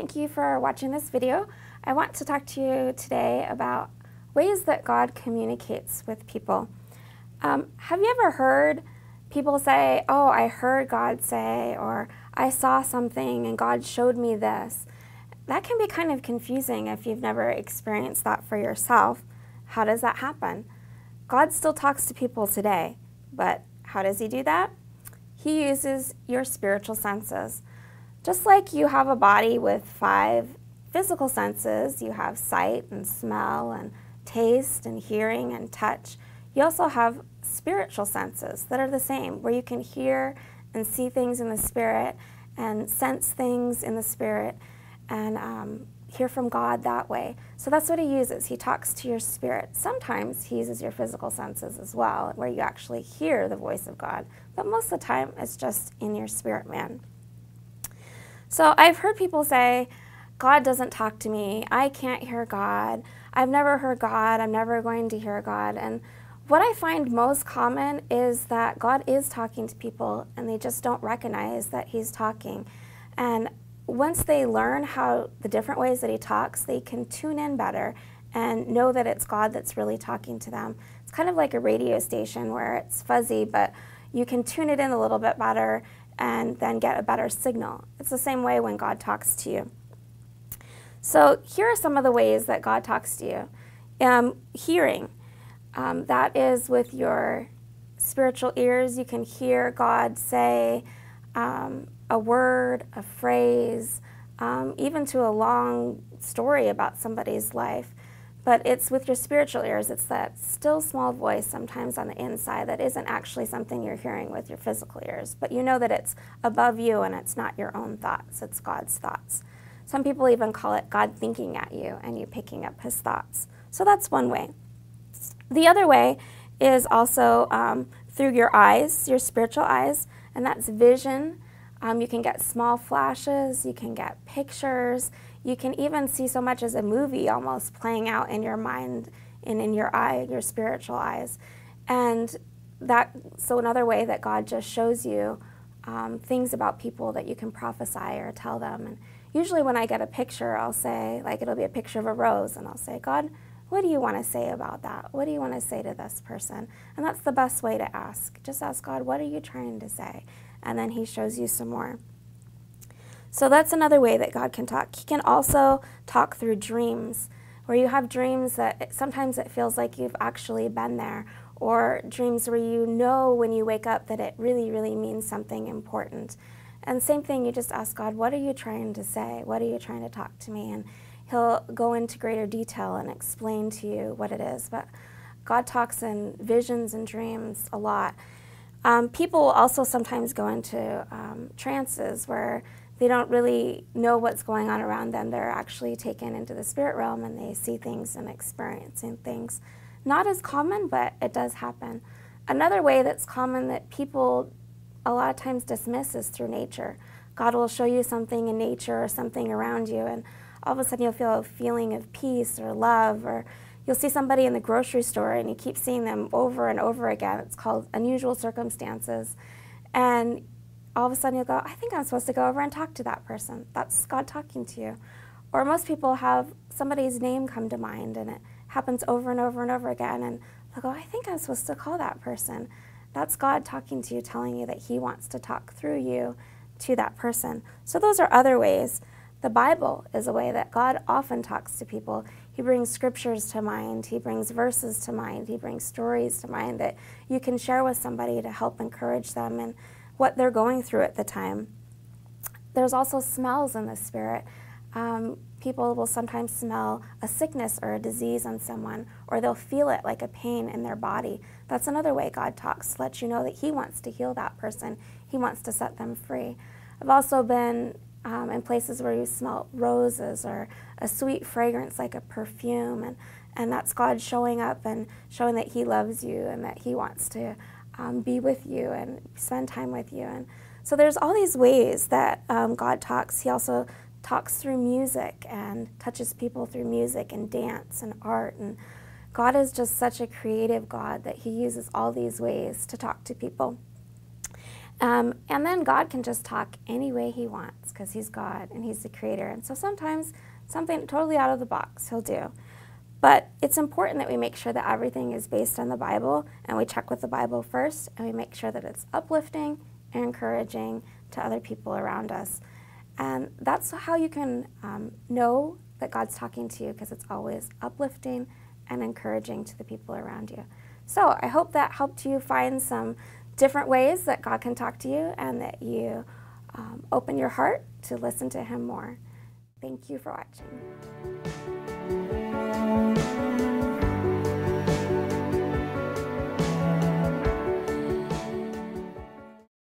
thank you for watching this video. I want to talk to you today about ways that God communicates with people. Have you ever heard people say, oh, I heard God say, or I saw something and God showed me this? That can be kind of confusing if you've never experienced that for yourself. How does that happen? God still talks to people today, but how does he do that? He uses your spiritual senses. Just like you have a body with 5 physical senses, you have sight and smell and taste and hearing and touch. You also have spiritual senses that are the same, where you can hear and see things in the spirit and sense things in the spirit and hear from God that way. So that's what he uses. He talks to your spirit. Sometimes he uses your physical senses as well, where you actually hear the voice of God. But most of the time, it's just in your spirit man. So I've heard people say, God doesn't talk to me. I can't hear God. I've never heard God. I'm never going to hear God. And what I find most common is that God is talking to people and they just don't recognize that he's talking. And once they learn how the different ways that he talks, they can tune in better and know that it's God that's really talking to them. It's kind of like a radio station where it's fuzzy, but you can tune it in a little bit better and then get a better signal. It's the same way when God talks to you. So here are some of the ways that God talks to you. Hearing, that is with your spiritual ears. You can hear God say a word, a phrase, even to a long story about somebody's life. But it's with your spiritual ears. It's that still small voice sometimes on the inside that isn't actually something you're hearing with your physical ears. But you know that it's above you and it's not your own thoughts. It's God's thoughts. Some people even call it God thinking at you and you picking up his thoughts. So that's one way. The other way is also through your eyes, your spiritual eyes, and that's vision. You can get small flashes, you can get pictures, you can even see so much as a movie almost playing out in your mind and in your eye, your spiritual eyes. And so another way that God just shows you things about people that you can prophesy or tell them. And usually when I get a picture, I'll say, like it'll be a picture of a rose, and I'll say, God, what do you want to say about that? What do you want to say to this person? And that's the best way to ask. Just ask God, what are you trying to say? And then he shows you some more. So that's another way that God can talk. He can also talk through dreams, where you have dreams that sometimes it feels like you've actually been there, or dreams where you know when you wake up that it really, really means something important. And same thing, you just ask God, what are you trying to say? What are you trying to talk to me? And he'll go into greater detail and explain to you what it is. But God talks in visions and dreams a lot. People also sometimes go into trances where they don't really know what's going on around them. They're actually taken into the spirit realm and they see things and experiencing things. Not as common, but it does happen. Another way that's common that people a lot of times dismiss is through nature. God will show you something in nature or something around you, and all of a sudden you'll feel a feeling of peace or love, or you'll see somebody in the grocery store and you keep seeing them over and over again. It's called unusual circumstances. And all of a sudden you'll go, I think I'm supposed to go over and talk to that person. That's God talking to you. Or most people have somebody's name come to mind and it happens over and over and over again, and they'll go, I think I'm supposed to call that person. That's God talking to you, telling you that he wants to talk through you to that person. So those are other ways. The Bible is a way that God often talks to people. He brings scriptures to mind. He brings verses to mind. He brings stories to mind that you can share with somebody to help encourage them in what they're going through at the time. There's also smells in the spirit. People will sometimes smell a sickness or a disease on someone, or they'll feel it like a pain in their body. That's another way God talks, to let you know that he wants to heal that person. He wants to set them free. I've also been in places where you smell roses or a sweet fragrance like a perfume, and that's God showing up and showing that he loves you and that he wants to be with you and spend time with you. And so there's all these ways that God talks. He also talks through music and touches people through music and dance and art. And God is just such a creative God that he uses all these ways to talk to people. And then God can just talk any way he wants because he's God and he's the creator. And so sometimes something totally out of the box he'll do. But it's important that we make sure that everything is based on the Bible, and we check with the Bible first, and we make sure that it's uplifting and encouraging to other people around us. And that's how you can know that God's talking to you, because it's always uplifting and encouraging to the people around you. So I hope that helped you find some different ways that God can talk to you, and that you open your heart to listen to him more. Thank you for watching.